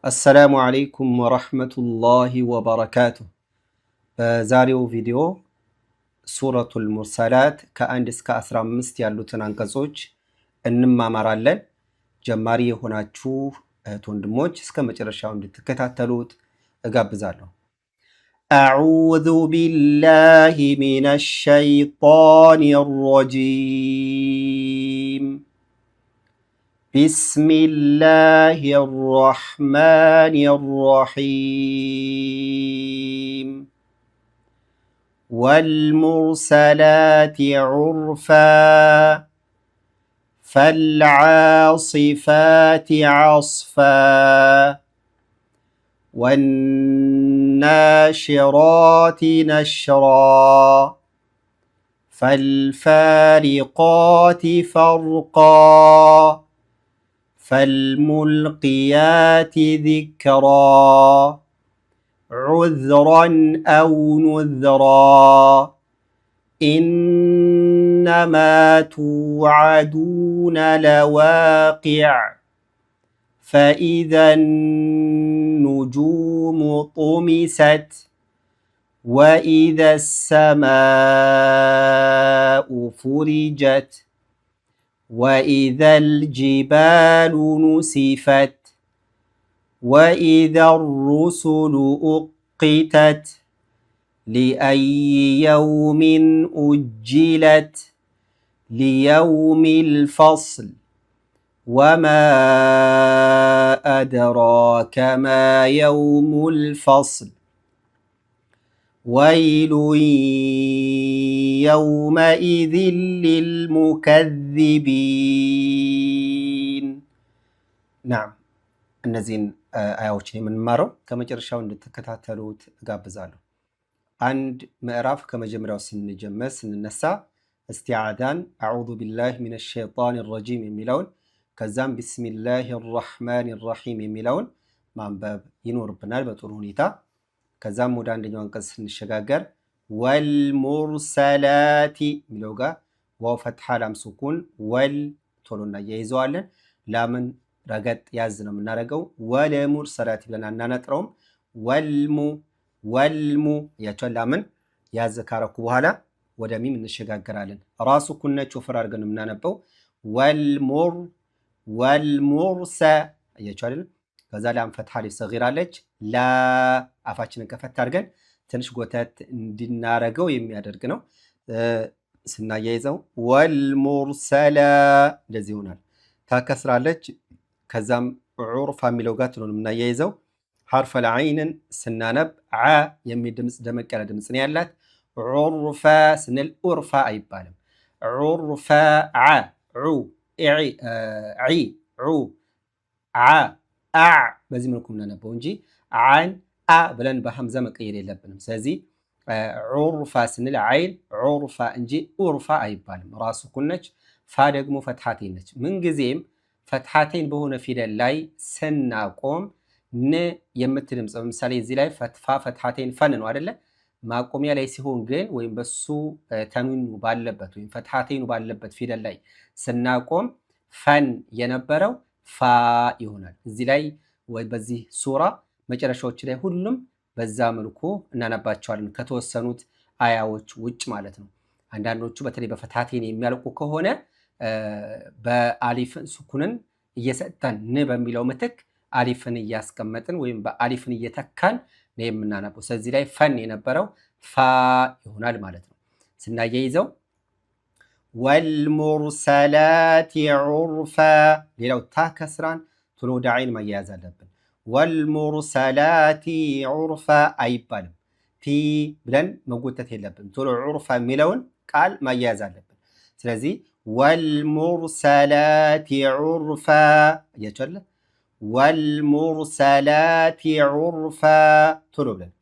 አሰላሙ አለይኩም ወረሕመቱላሂ ወበረካቱሁ። በዛሬው ቪዲዮ ሱረቱል ሙርሰላት ከ1 እስከ 15 ያሉትን አንቀጾች እንማማራለን። ጀማሪ የሆናችሁ እህት ወንድሞች እስከ መጨረሻው እንድትከታተሉት እጋብዛለሁ። አዑዙ ቢላሂ ሚነሽ ሸይጣኒር ረጂም بسم الله الرحمن الرحيم والمرسلات عرفا فالعاصفات عصفا والناشرات نشرا فالفارقات فرقا فالملقيات ذكرا عذرا أو نذرا إنما توعدون لواقع فإذا النجوم طمست وإذا السماء فرجت وإذا الجبال نسفت وإذا الرسل أقتت لأي يوم أجلت ليوم الفصل وما أدراك ما يوم الفصل ويل يومئذ للمكذبين نعم እነዚህን አያዎችን የምንማረው ከመጨረሻው እንድትከታተሉት እጋብዛለሁ። አንድ ምዕራፍ ከመጀመሪያው ስንነሳ እስቲዓዛን አዑዙ ቢላሂ ሚነሽ ሸይጣኒር ረጂም የሚለውን ከዛም ቢስሚላሂር ረሕማኒር ረሒም የሚለውን ማንበብ ይኖርብናል በጥሩ ሁኔታ። ከዛም ወደ አንደኛው አንቀጽ ስንሸጋገር ወልሙርሰላቲ የሚለው ጋር ዋው ፈትሐ ላም ሱኩን ወል ቶሎ እናያይዘዋለን። ላምን ረገጥ ያዝ ነው የምናደርገው። ወለሙርሰላቲ ብለን አናነጥረውም። ወልሙ ያቸው ላምን ያዝ ካረኩ በኋላ ወደ ሚም እንሸጋገራለን። ራሱ ኩነች ወፈር አድርገን የምናነበው ወልሙርሰ ያቸው አይደል። ከዛ ላም ፈትሐ ሊፍ ሰጊራ አለች። ላ አፋችንን ከፈት አድርገን ትንሽ ጎተት እንድናረገው የሚያደርግ ነው። ስናያይዘው ወልሙርሰላ እንደዚህ ይሆናል። ታከስራለች። ከዛም ዑርፋ የሚለው ጋር ትሆን የምናያይዘው ሐርፈል ዐይንን ስናነብ ዓ የሚል ድምፅ ደመቅ ያለ ድምፅ ነው ያላት። ዑርፋ ስንል ኡርፋ አይባልም። ዑርፋ ዓ ዑ ዒ ዑ ዓ አ በዚህ መልኩ እናነበው እንጂ አን አ ብለን በሐምዛ መቀየር የለብንም። ስለዚህ ዑርፋ ስንል አይን ዑርፋ እንጂ ኡርፋ አይባልም። ራሱ ኩነች ፋ ደግሞ ፈትሐቴን ነች። ምንጊዜም ፈትሐቴን በሆነ ፊደል ላይ ስናቆም ን የምትል ድምፅ ለምሳሌ እዚህ ላይ ፈትፋ ፈትሐቴን ፈን ነው አይደለ? ማቆሚያ ላይ ሲሆን ግን ወይም በሱ ተንዊኑ ባለበት ወይም ፈትሐቴኑ ባለበት ፊደል ላይ ስናቆም ፈን የነበረው ፋ ይሆናል። እዚህ ላይ ወይ በዚህ ሱራ መጨረሻዎች ላይ ሁሉም በዛ መልኩ እናነባቸዋለን ከተወሰኑት አያዎች ውጭ ማለት ነው። አንዳንዶቹ በተለይ በፈትሐቴን የሚያልቁ ከሆነ በአሊፍ ሱኩንን እየሰጠን ን በሚለው ምትክ አሊፍን እያስቀመጥን ወይም በአሊፍን እየተካን ነው የምናነበው። ስለዚህ ላይ ፈን የነበረው ፋ ይሆናል ማለት ነው። ስናያይዘው ወልሙርሰላት ዑርፋ ሌላው ታ ከስራን ቶሎ ወደ ዐይን ማያያዝ አለብን። ወልሙርሰላት ዑርፋ አይባልም። ቲ ብለን መጎተት የለብን። ቶሎ ዑርፋ የሚለውን ቃል ማያያዝ አለብን። ስለዚህ ወልሙርሰላት ዑርፋ እያቸለ ወልሙርሰላት ዑርፋ ቶሎ ብለን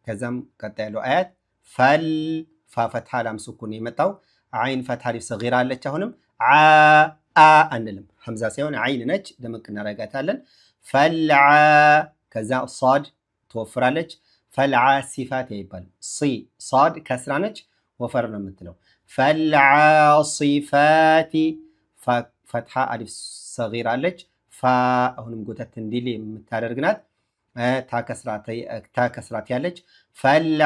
ከዛም ቀጣ ያለው አያት ፈል ፋ ፈትሐ ላም ሱኩን የመጣው አይን ፈትሐ ሊፍ ሰጊራ አለች። አሁንም አ አንልም። ሐምዛ ሳይሆን አይን ነች። ደመቅ እናረጋታለን። ፈልዓ ከዛ ሷድ ትወፍራለች። ፈልዓ ሲፋት አይባልም። ሷድ ከስራ ነች፣ ወፈር ነው የምትለው። ፈልዓሲፋቲ ፈትሐ አሊፍ ሰጊራ አለች። ፋ አሁንም ጎተት እንዲል የምታደርግናት ታከስራት ያለች ፈልዓሲፋቲ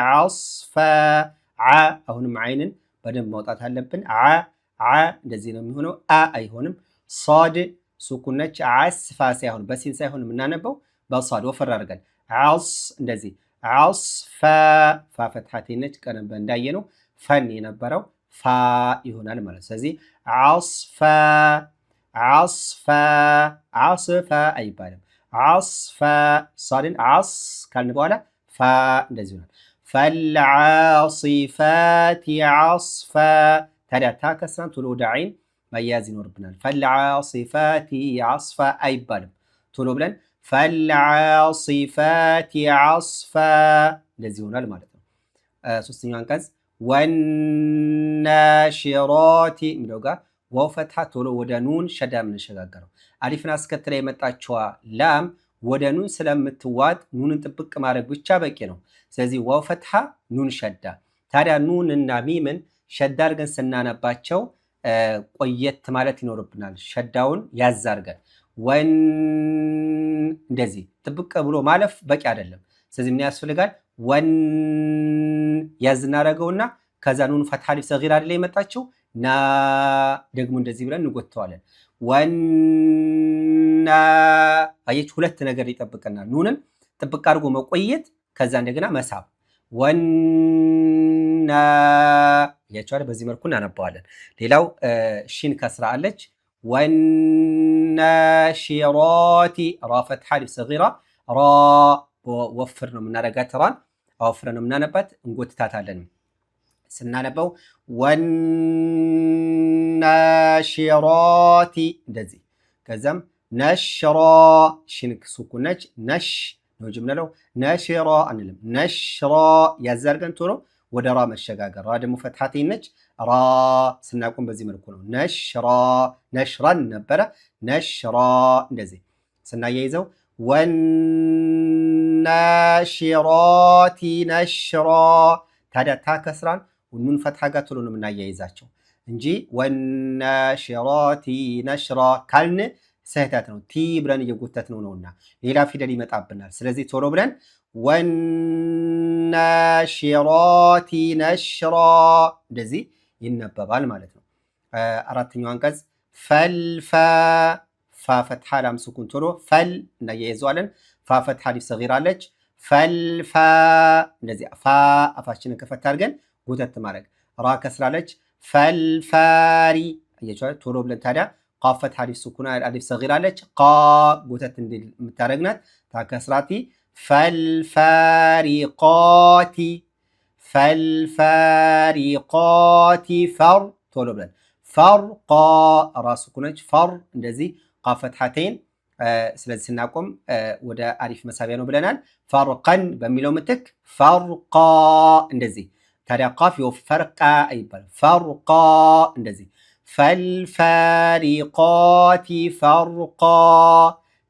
ዓስፋ አሁንም አይንን በደንብ ማውጣት አለብን። እንደዚህ ነው የሚሆነው። አይሆንም። ሷድ ሱኩን ነች። ዓስፋ ሳይሆን በሲን ሳይሆን የምናነበው በሷድ ወፈር አድርገን እንደዚህ ዓስፋ ፈትሐቴ ነች። ቀደም እንዳየ ነው ፈን የነበረው ፋ ይሆናል ማለት። ስለዚህ ዓስፋ አይባልም። ዓስፋ ሷድን ዓስ ካልን በኋላ ፋ እንደዚህ ይሆናል። ፈልዓሲፋቲ ዓስፋ። ታዲያ ታ ከስራን ቶሎ ወደ ዓይን ማያያዝ ይኖርብናል። ፈልዓሲፋቲ ዓስፋ አይባልም። ቶሎ ብለን ፈልዓሲፋቲ ዓስፋ እንደዚህ ይሆናል ማለት ነው። ሶስተኛው አንቀጽ ወናሽራቲ የሚለው ጋር ዋው ፈትሐ ቶሎ ወደ ኑን ሸዳ የምንሸጋገረው አሊፍን አስከትላ የመጣችዋ ላም ወደ ኑን ስለምትዋጥ ኑንን ጥብቅ ማድረግ ብቻ በቂ ነው። ስለዚህ ዋው ፈትሐ ኑን ሸዳ። ታዲያ ኑን እና ሚምን ሸዳ አድርገን ስናነባቸው ቆየት ማለት ይኖርብናል። ሸዳውን ያዝ አድርገን ወን እንደዚህ ጥብቅ ብሎ ማለፍ በቂ አይደለም። ስለዚህ ምን ያስፈልጋል? ወን ያዝ እናደርገውና ከዛ ኑን ፈትሐ አሊፍ ሰጊራ አይደል የመጣችው ና ደግሞ እንደዚህ ብለን እንጎተዋለን። ወና አየች፣ ሁለት ነገር ይጠብቀናል። ኑንን ጥብቅ አድርጎ መቆየት፣ ከዛ እንደገና መሳብ። ወና ያቻለ በዚህ መልኩ እናነባዋለን። ሌላው ሺን ከስራ አለች። ወናሽራቲ ራ ፈትሐ አሊፍ ሰጊራ ራ ወፍር ነው የምናደርጋት። ራን ወፍር ነው የምናነባት፣ እንጎትታታለን ስናነበው ወናሽራቲ እንደዚህ። ከዛም ነሽራ ሽንክ ሱኩን ነች። ነሽ ነው ጅምለው ነሽራ አንልም። ነሽራ ያዛርገን ቶሎ ወደ ራ መሸጋገር። ራ ደግሞ ፈትሐቴ ነች። ራ ስናቆም በዚህ መልኩ ነው። ነሽራ ነሽራን ነበረ። ነሽራ እንደዚህ ስናያይዘው ወናሽራቲ ነሽራ። ታዲያ ታ ከስራን ኑን ፈትሐ ጋር ቶሎ ነው የምናያይዛቸው እንጂ ወናሽራቲ ነሽራ ካልን ስህተት ነው። ቲ ብለን እየጎተት ነውና ሌላ ፊደል ይመጣብናል። ስለዚህ ቶሎ ብለን ወናሽራቲ ነሽራ እንደዚህ ይነበባል ማለት ነው። አራተኛው አንቀጽ ፈልፋ ፋ ፈትሐ ላም ሱኩን ቶሎ ፈል እናያይዘዋለን። ፋ ፈትሐ አሊፍ ሰጊራ አለች። ፈልፋ እንደዚህ ፋ አፋችንን ከፈት አድርገን ጎተት ማድረግ። ራ ከስራለች። ፈልፋሪ አያችኋል። ቶሎ ብለን ታዲያ ቃፍ ፈትሐ አሊፍ ሱኩን አሊፍ ሰጊራ አለች። ቃ ጎተት እንዲል የምታደርግናት ታከስራቲ ፈልፋሪቃቲ ፈር ቶሎ ብለን ፈርቃ ራ ሱኩነች ፈር እንደዚህ ቃፍ ፈትሐቴን። ስለዚህ ስናቆም ወደ አሊፍ መሳቢያ ነው ብለናል። ፈርቀን በሚለው ምትክ ፈርቃ እንደዚህ። ታዲያ ቃፍ ፈርቃ አይባል ፈርቃ እንደዚህ። ፈልፋሪቃቲ ፈርቃ።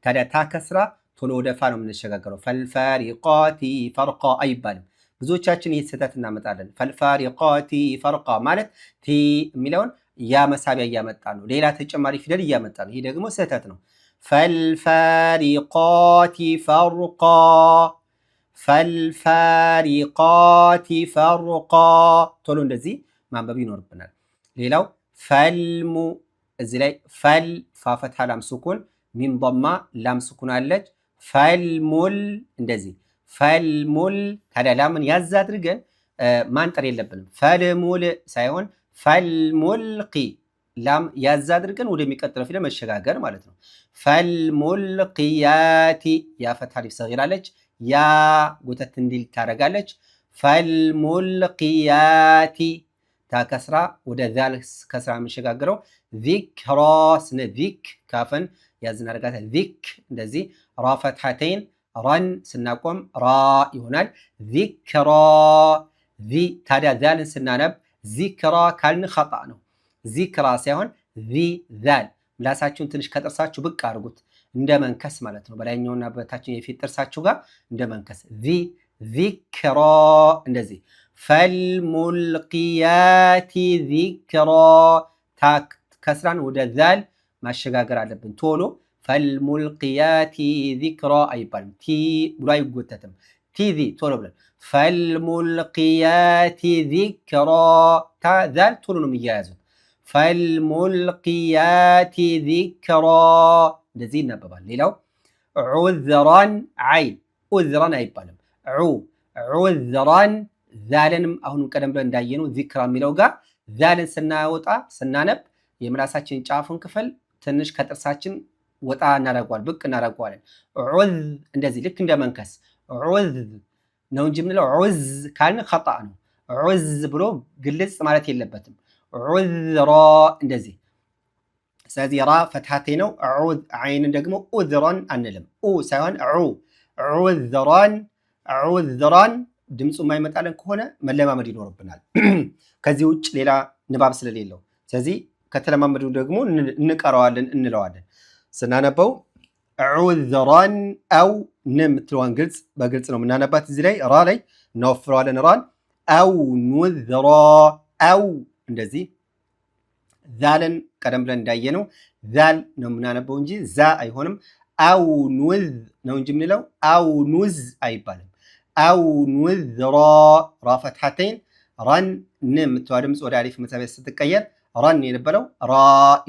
ታዲያ ታ ከስራ ቶሎ ወደ ፋ ነው የምንሸጋገረው። ፈልፋሪቃቲ ፈርቃ አይባልም። ብዙዎቻችን ይህ ስህተት እናመጣለን። ፈልፋሪቃቲ ፈርቃ ማለት ቲ የሚለውን ያ መሳቢያ እያመጣ ነው፣ ሌላ ተጨማሪ ፊደል እያመጣ ነው። ይህ ደግሞ ስህተት ነው። ፈልፋሪቃቲ ፈርቃ ቶሎ እንደዚህ ማንበብ ይኖርብናል። ሌላው ፈልሙ እዚህ ላይ ፈል ፋ ፈትሐ ላም ሱኩን ሚም ضማ ላም ሱኩን አለች። ፈልሙል እንደዚህ ፈልሙል። ታዲያ ላምን ያዝ አድርገን ማንጠር የለብንም። ፈልሙል ሳይሆን ፈልሙልቂ ላም ያዝ አድርገን ወደሚቀጥለው ፊደል መሸጋገር ማለት ነው። ፈልሙልቂያቲ ያ ፈትሐ አሊፍ ሰጊራ አለች። ያ ጎተት እንዲል ታደርጋለች። ፈልሙልቂያቲ ታ ከስራ ወደ ዛል ከስራ የምንሸጋግረው ዚክራ ስነ ዚክ ካፈን ያዝ እናደርጋታለን። ዚክ እንደዚህ ራ ፈትሐተይን ራን ስናቆም ራ ይሆናል። ዚክራ ታዲያ ዛልን ስናነብ ዚክራ ካልን ኸጣ ነው። ዚክራ ሳይሆን ዛል። ምላሳችሁን ትንሽ ከጥርሳችሁ ብቅ አድርጉት እንደ መንከስ ማለት ነው። በላይኛውና በታችን የፊት ጥርሳችሁ ጋር እንደ መንከስ ዚክራ እንደዚህ። ፈልሙልቂያቲ ዚክራ ከስራን ወደ ዛል ማሸጋገር አለብን ቶሎ። ፈልሙልቅያቲ ዚክራ አይባልም። ቲ ብሎ አይጎተትም። ቲዚ ቶሎ ብለን ፈልሙልቅያቲ ዚክራ ዛል ቶሎ ነው የሚያያዙት። ፈልሙልቅያቲ ዚክራ እንደዚህ ይነበባል። ሌላው ዑዝራን አይን ዑዝራን አይባልም። ዑዝራን ዛልንም አሁን ቀደም ብለን እንዳየነው ዚክራ የሚለው ጋር ዛልን ስናወጣ ስናነብ የምላሳችን ጫፉን ክፍል ትንሽ ከጥርሳችን ወጣ እናደርገዋለን፣ ብቅ እናደርገዋለን። ዑዝ እንደዚህ ልክ እንደ መንከስ ዑዝ ነው እንጂ የምንለው ዑዝ ካልን ኸጣ ነው። ዑዝ ብሎ ግልጽ ማለት የለበትም። ዑዝራ እንደዚህ። ስለዚህ ራ ፈትሐቴ ነው። አይንን ደግሞ ዑዝራን አንልም። ሳይሆን ዑዝራን ድምፁ የማይመጣለን ከሆነ መለማመድ ይኖርብናል ከዚህ ውጭ ሌላ ንባብ ስለሌለው። ስለዚህ ከተለማመዱ ደግሞ እንቀረዋለን እንለዋለን። ስናነበው ዑዝራን አው ን የምትለዋን በግልጽ ነው የምናነባት። እዚህ ላይ ራ ላይ እናወፍረዋለን ራን። አው ኑዝራ አው እንደዚህ። ዛልን ቀደም ብለን እንዳየነው ዛል ነው የምናነበው እንጂ ዛ አይሆንም። አው ኑዝ ነው እንጂ የምንለው አው ኑዝ አይባልም። አው ኑዝራ ራ ፈትሐተይን ራን ን የምትዋ ድምፅ ወደ አሊፍ መሳቢያ ስትቀየር ራን የነበረው ራ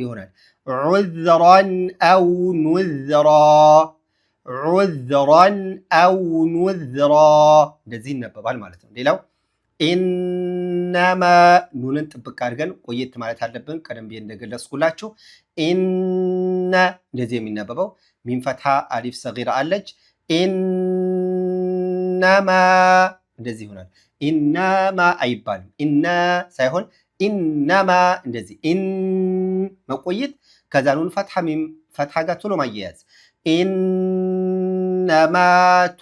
ይሆናል። ዑዝራን አው ኑዝራ ዑዝራን አው ኑዝራ እንደዚህ ይነበባል ማለት ነው። ሌላው ኢነማ ኑንን ጥብቅ አድርገን ቆየት ማለት አለብን። ቀደም ብዬ እንደገለጽኩላችሁ ኢነ እንደዚህ የሚነበበው ሚን ፈትሐ አሊፍ ሰጊራ አለች። ኢነማ እንደዚህ ይሆናል። ኢነማ አይባልም። ኢነ ሳይሆን ኢነማ እንደዚህ መቆየት ከዛ ኑን ፈትሐ ሚም ፈትሐ ጋር ቶሎ ማያያዝ። ኢነማ ቱ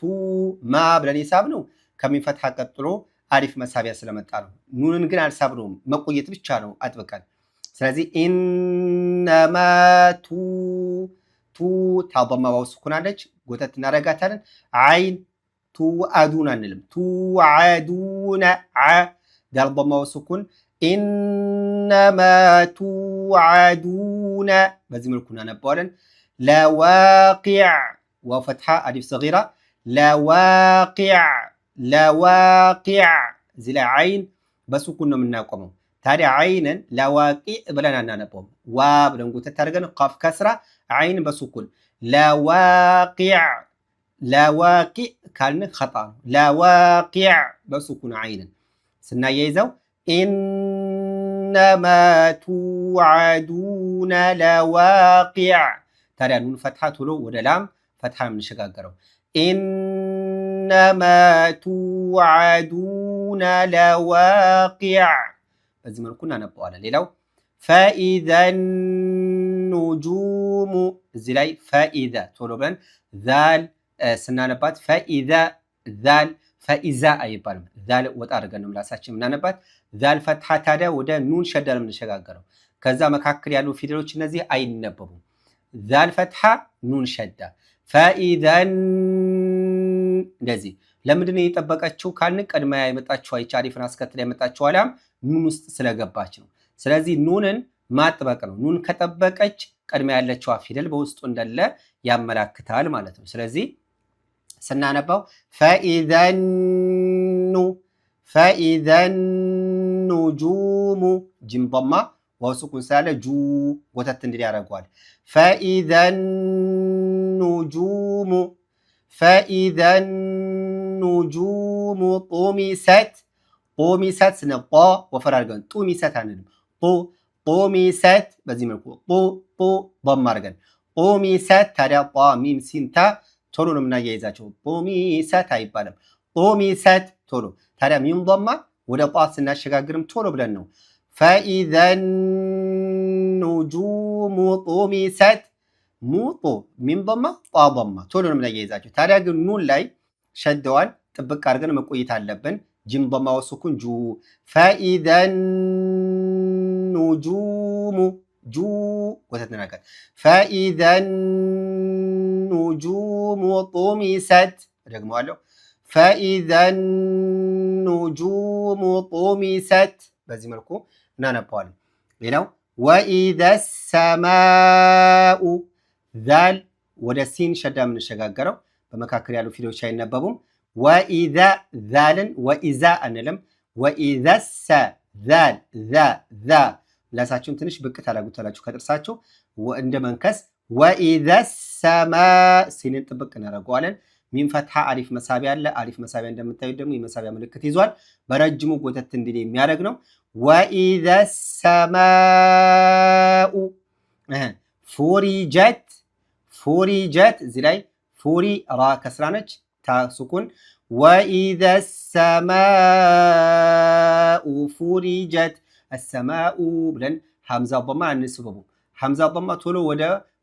ማ ብለን የሳብነው ከሚን ፈትሐ ቀጥሎ አሊፍ መሳቢያ ስለመጣ ነው። ኑንን ግን አልሳብነውም፣ መቆየት ብቻ ነው አጥብቀን። ስለዚህ ኢነማ ቱ ታضማ ዋው ስኩን አለች፣ ጎተት እናረጋታለን። አይን ቱዓዱን አንልም። ቱዓዱነ ዳል ضማ ዋው ስኩን ኢነማ ቱዓዱነ በዚህ መልኩ እናነባዋለን። ለዋቂዕ ዋው ፈትሐ አሊፍ ሰጊራ ለዋቂዕ እዚህ ላይ አይን በሱኩን ነው የምናቆመው። ታዲያ አይንን ለዋቂዕ ብለን አናነበውም። ዋ ብለን ጎተት አድርገን ቃፍ ከስራ አይን በሱኩን ለዋቂዕ ካልን ኸጣ ነው። ለዋቂዕ በሱኩን አይንን ስናያይዘው ኢነማ ቱዓዱነ ለዋቂዕ። ታዲያ ኑን ፈትሐ ቶሎ ወደ ላም ፈትሐ የምንሸጋገረው ኢነማ ቱዓዱነ ለዋቂዕ በዚህ መልኩ እናነበዋለን። ሌላው ፈኢዘ ኑጁሙ እዚህ ላይ ፈኢዘ ቶሎ ብለን ዛል ስናነባት ፈኢዛ አይባልም። ዛል ወጣ አድርገን ነው ምላሳችን የምናነባት። ዛል ፈትሐ ታዲያ ወደ ኑን ሸዳ ነው የምንሸጋገረው። ከዛ መካከል ያሉ ፊደሎች እነዚህ አይነበቡም። ዛል ፈትሐ ኑን ሸዳ ፈኢዘን እንደዚህ። ለምንድነው የጠበቀችው ካልን ቀድማ የመጣችው አይቻ አሊፍን አስከትላ የመጣችው አሊያም ኑን ውስጥ ስለገባች ነው። ስለዚህ ኑንን ማጥበቅ ነው። ኑን ከጠበቀች ቀድማ ያለችዋ ፊደል በውስጡ እንዳለ ያመላክታል ማለት ነው። ስለዚህ ስናነባው ፈኢዘን ኑጁሙ ጂም ضማ ዋው ስኩን ስላለ ጁ ጎተት እንዲል ያደርገዋል። ፈኢዘን ኑጁሙ ጡሚሰት ስንል ወፈር አድርገን ጡሚሰት አንልም። ጡሚሰት በዚህ መልኩ ضም አድርገን ጡሚሰት። ታዲያ ሚም ሲንታ ቶሎ ነው የምናያይዛቸው። ጡሚሰት አይባልም። ጡሚሰት ቶሎ። ታዲያ ሚም ضማ ወደ ጧት ስናሸጋግርም ቶሎ ብለን ነው። ፈኢዘን ኑጁሙ ጡሚሰት ሙጡ ሚም ضማ ጧ ቶሎ ነው የምናያይዛቸው። ታዲያ ግን ኑን ላይ ሸደዋል ጥብቅ አድርገን መቆየት አለብን። ጂም ضማ ወሱኩን ጁ ፈኢዘን ኑጁሙ ጁ ወተት ነናቀት ፈኢዘን ኑጁሙ ጡሚሰት ደግመዋለሁ። ፈኢዘን ኑጁሙ ጡሚሰት በዚህ መልኩ እናነባዋለን። ሌላው ወኢዘ ሰማኡ ዛል ወደ ሲን ሸዳ የምንሸጋገረው በመካከል ያሉ ፊደሎች አይነበቡም። ወኢዘ ዛልን ወኢዛ አንልም። ወኢዘ ዛል ዛ ምላሳችሁን ትንሽ ብቅ ታደርጉታላችሁ ከጥርሳችሁ እንደ መንከስ። ወኢዘ ሰማ ሲንን ጥብቅ እናደርገዋለን። ሚም ፈትሐ አሊፍ መሳቢያ አለ። አሊፍ መሳቢያ እንደምታዩት ደግሞ የመሳቢያ ምልክት ይዟል። በረጅሙ ጎተት እንዲል የሚያደርግ ነው። ወኢዘ ሰማኡ ፉሪጀት እዚህ ላይ ፉሪ ራ ከስራ ነች ታ ሱኩን። ወኢዘ ሰማኡ ፉሪጀት አሰማኡ ብለን ሐምዛ ضማ አንስበቡ። ሐምዛ ضማ ቶሎ ወደ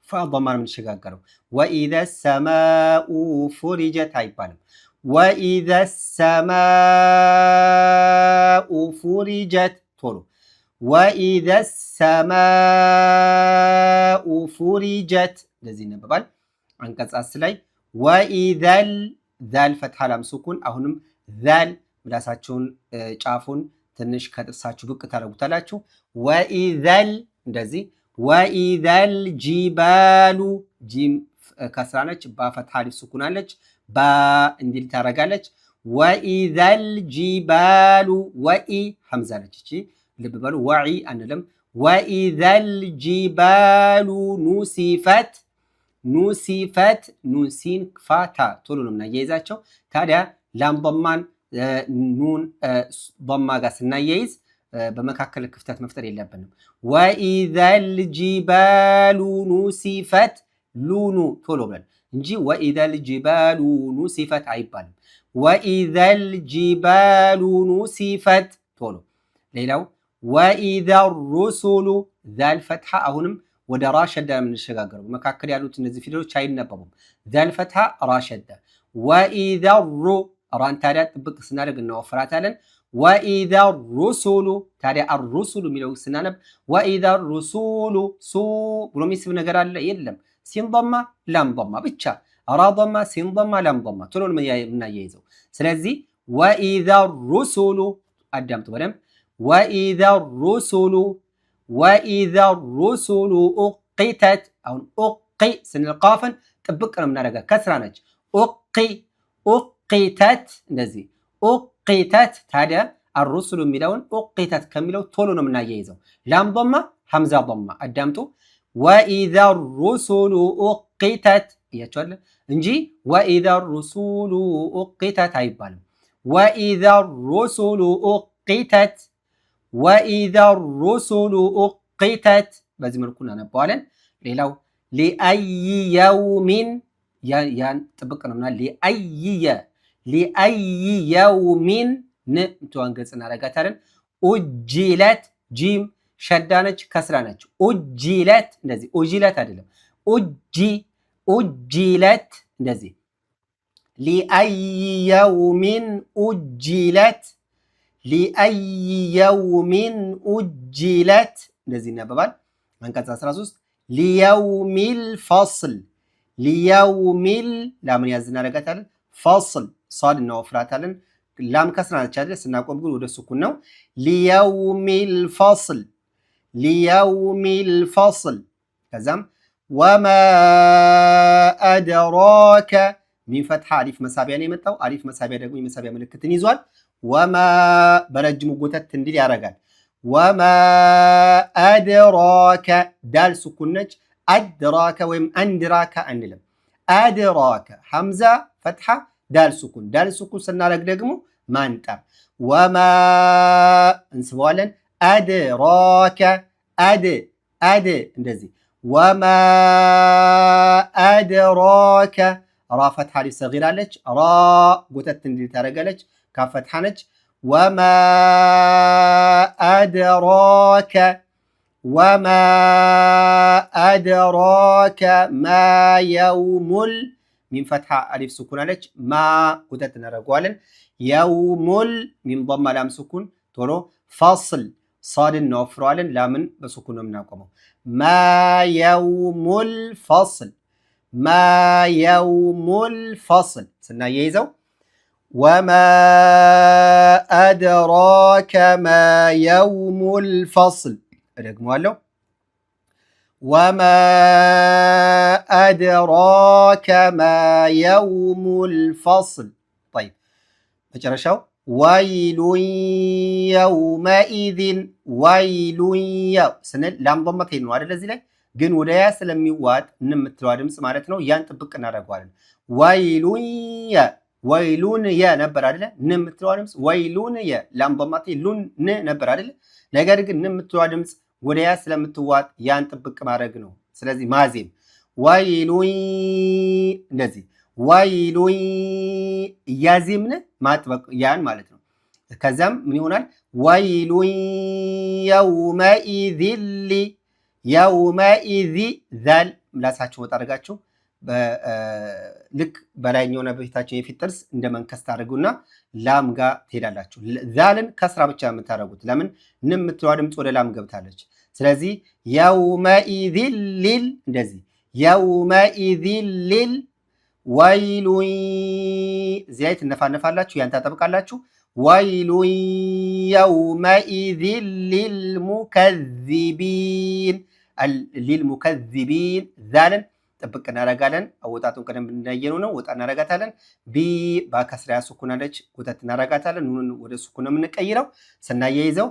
ፋ ضማ ነው የምንሸጋገረው። ወኢዘ ሰማኡ ፉሪጀት አይባልም። ወኢዘ ሰማኡ ፉሪጀት ቶሎ። ወኢዘ ሰማኡ ፉሪጀት እንደዚህ ይነበባል። አንቀጽ 10 ላይ ወኢዘል ዛል ፈትሐ ላም ሱኩን። አሁንም ዛል ምላሳችሁን ጫፉን ትንሽ ከጥርሳችሁ ብቅ ታደርጉታላችሁ። ወኢዘል እንደዚህ። ወኢዘል ጂባሉ ጂም ከስራ ነች። ባ ፈትሐ አሊፍ ሱኩን አለች። ባ እንዲል ታረጋለች። ወኢዘል ጂባሉ ወኢ ሐምዛ ነች። እቺ ልብ በሉ። ወዒ አንልም። ወኢዘል ጂባሉ ኑሲፈት ኑሲን ፋታ ቶሎ ነው የምናያይዛቸው። ታዲያ ላም ضማን ኑን ضማ ጋር ስናያይዝ በመካከል ክፍተት መፍጠር የለብንም። ወኢዘል ጂባሉ ኑሲፈት ሉኑ ቶሎ ብለን እንጂ ወኢዘል ጂባሉ ኑሲፈት አይባልም። ወኢዘል ጂባሉ ኑሲፈት ቶሎ። ሌላው ወኢዘ ሩሱሉ ዛል ፈትሐ አሁንም ወደ ራ ሸዳ የምንሸጋገረው በመካከል ያሉት እነዚህ ፊደሎች አይነበቡም። ዛል ፈትሐ ራ ሸዳ። ወኢዘ ሩ ራን ታዲያ ጥብቅ ስናደርግ እናወፍራታለን። ወኢዘ ሩሱሉ ታዲያ አሩሱሉ የሚለው ስናነብ ወኢዘ ሩሱሉ ሱ ብሎ የሚስብ ነገር አለ የለም። ሲን ضማ ላም ضማ ብቻ ራ ضማ ሲን ضማ ላም ضማ ቶሎ የምናያይዘው። ስለዚህ ወኢዘ ሩሱሉ አዳምጡ በደንብ። ወኢዘ ሩሱሉ ኡቂተት አሁን ኡቂ ስንል ቃፍን ጥብቅ ነው የምናደርጋት ከስራ ነች። ኡቂተት እንደዚህ ኡቂተት ታዲያ አሩሱሉ የሚለውን ኡቂተት ከሚለው ቶሎ ነው የምናያይዘው። ላም ضማ ሐምዛ ضማ አዳምጡ። ወኢዘ ሩሱሉ ኡቂተት እያቸዋለ እንጂ ወኢዘ ሩሱሉ ኡቂተት አይባልም። ወኢዘ ሩሱሉ ኡቂተት ወኢዘ ሩሱሉ ኡቂተት በዚህ መልኩ እናነባዋለን። ሌላው ሊአይ የውሚን ያን ጥብቅ ነው ምናል ሊአይ የውሚን ምትዋን ገጽ እናረጋታለን። ኡጂለት ጂም ሸዳ ነች ከስራ ነች። ኡጂለት እንደዚህ ኡጂለት አይደለም። ኡጂለት እንደዚህ ሊአይ የውሚን ኡጂለት ሊአይ የውሚን ኡጂለት እንደዚህ ይነበባል። አንቀጽ 13 ሊየውሚል ፈስል ሊየውሚል ላምን ያዝ እናደርጋታለን። ፈስል ሷድ እናወፍራታለን። ላም ከስራ ነች አይደል? ስናቆም ግን ወደ ሱኩን ነው። ሊየውሚል ፈስል ከዛም ወማ አድራከ ሚን ፈትሐ አሊፍ መሳቢያ ነው የመጣው። አሊፍ መሳቢያ ደግሞ የመሳቢያ ምልክትን ይዟል። ወማ በረጅሙ ጎተት እንዲል ያደርጋል። ወማ አድራከ ዳል ሱኩን ነች። አድራከ ወይም አንድራከ አንልም። አድራከ ሐምዛ ፈትሐ ዳል ሱኩን ስናደርግ ደግሞ ማንጠር። ወማ እንስበዋለን። አድራከ አድ እንደዚህ ወማ አድራከ ራ ፈትሐ አሊፍ ሰጊራ አለች። ራ ጎተት እንዲል ታደርጋለች። ካፍ ፈትሐ ነች። ወማ አድራከ ማ የውሙል ሚን ፈትሐ አሊፍ ሱኩን አለች። ማ ጎተት እናደርገዋለን። የውሙል ሚን ضማ ላም ሱኩን ቶሎ ፈስል ሷድን እናወፍረዋለን። ላምን በሱኩን ነው የምናቆመው። ማ የውሙል ፈስል ስናያይዘው ወማ አድራከ ማ የውሙል ፈስል እደግመዋለሁ። ወማ አድራከ ማ የውሙል ፈስል። ጠይብ መጨረሻው ወይሉን የውመኢዝን ወይሉን ስንል ላም ዶመት ነው አይደል? እዚህ ላይ ግን ወደ ያ ስለሚዋጥ የምትለዋ ድምፅ ማለት ነው። ያን ጥብቅ እናደርገዋለን። ወይሉን የ ነበር አይደለ? የምትለዋ ድምፅ ወይሉን የ ላም ዶመት ሉን ነበር አይደለ? ነገር ግን የምትለዋ ድምፅ ወደ ያ ስለምትዋጥ ያን ጥብቅ ማድረግ ነው። ስለዚህ ማዜም ወይሉን እንደዚህ ወይሉን እያዜምን ማጥበቅ ያን ማለት ነው። ከዛም ምን ይሆናል? ወይሉን የውመኢዝ ዛል ምላሳችሁ ወጣ አድርጋችሁ ልክ በላይኛው በፊታችሁ የፊት ጥርስ እንደ መንከስ ታደርጉና ላም ጋር ትሄዳላችሁ። ዛልን ከስራ ብቻ የምታደርጉት ለምን? የምትለዋ ድምፅ ወደ ላም ገብታለች። ስለዚህ የውመኢዝ ሊል እንደዚህ የውመኢዝ ሊል ወይሉን እዚህ ላይ ትነፋነፋላችሁ፣ ያን ታጠብቃላችሁ። ወይሉን የውመኢዝ ሊልሙከዚቢን ዛልን ጥብቅ እናደርጋለን። አወጣጡን ቀደም እንዳየነው ነው። ወጣ እናደርጋታለን። በከስራ ሱኩናለች፣ ወተት እናደርጋታለን። ኑን ወደ ሱኩን ነው የምንቀይረው። ስናያይዘው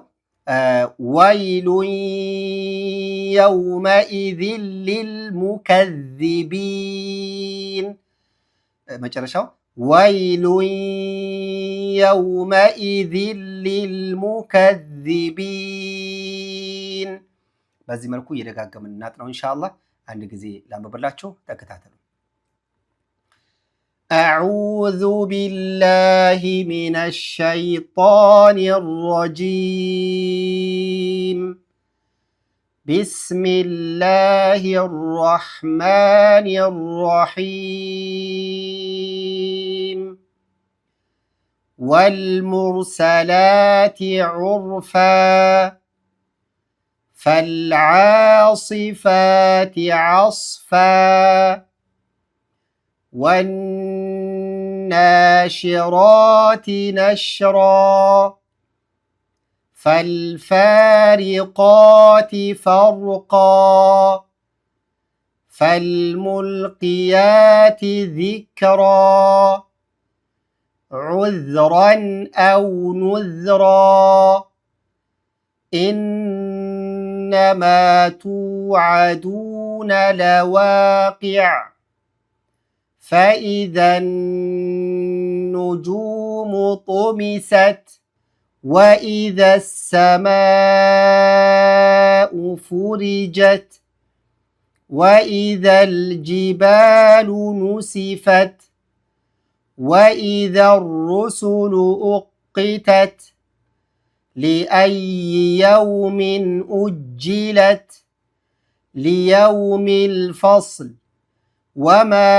ወይሉን የውመኢዝ ሊልሙከዚቢን መጨረሻው ወይሉን የውመኢዝ ሊልሙከዚቢን። በዚህ መልኩ እየደጋገምን እናጥነው ኢንሻአላህ። አንድ ጊዜ ላንብብላችሁ፣ ተከታተሉ። አዑዙ ቢላሂ ሚነሽ ሸይጣኒር ረጂም ቢስሚላሂር ረሕማኒር ረሒም ወልሙርሰላቲ ዑርፋ فالعاصفات عصفا والناشرات نشرا فالفارقات فرقا فالملقيات ذكرا عذرا أو نذرا إنما توعدون لواقع فإذا النجوم طمست وإذا السماء فرجت وإذا الجبال نسفت وإذا الرسل أقتت لأي يوم أجلت ليوم الفصل وما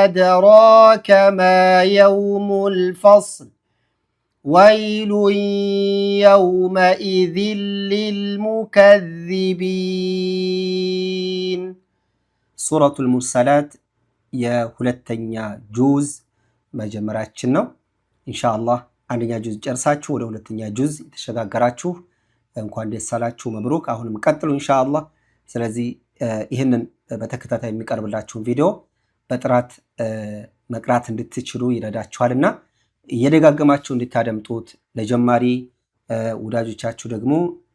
أدراك ما يوم الفصل ويل يومئذ للمكذبين سورة المرسلات يا هلتنيا جوز መጀመሪያችን ነው ኢንሻአላህ። አንደኛ ጁዝ ጨርሳችሁ ወደ ሁለተኛ ጁዝ ተሸጋገራችሁ እንኳን ደስ አላችሁ፣ መብሩክ። አሁንም ቀጥሉ ኢንሻአላህ። ስለዚህ ይህንን በተከታታይ የሚቀርብላችሁን ቪዲዮ በጥራት መቅራት እንድትችሉ ይረዳችኋልና እየደጋገማችሁ እንድታደምጡት ለጀማሪ ወዳጆቻችሁ ደግሞ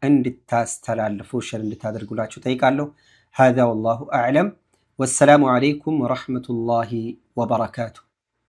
እንድታስተላልፉ ሸር እንድታደርጉላችሁ ጠይቃለሁ። هذا والله أعلم والسلام عليكم ورحمة الله وبركاته.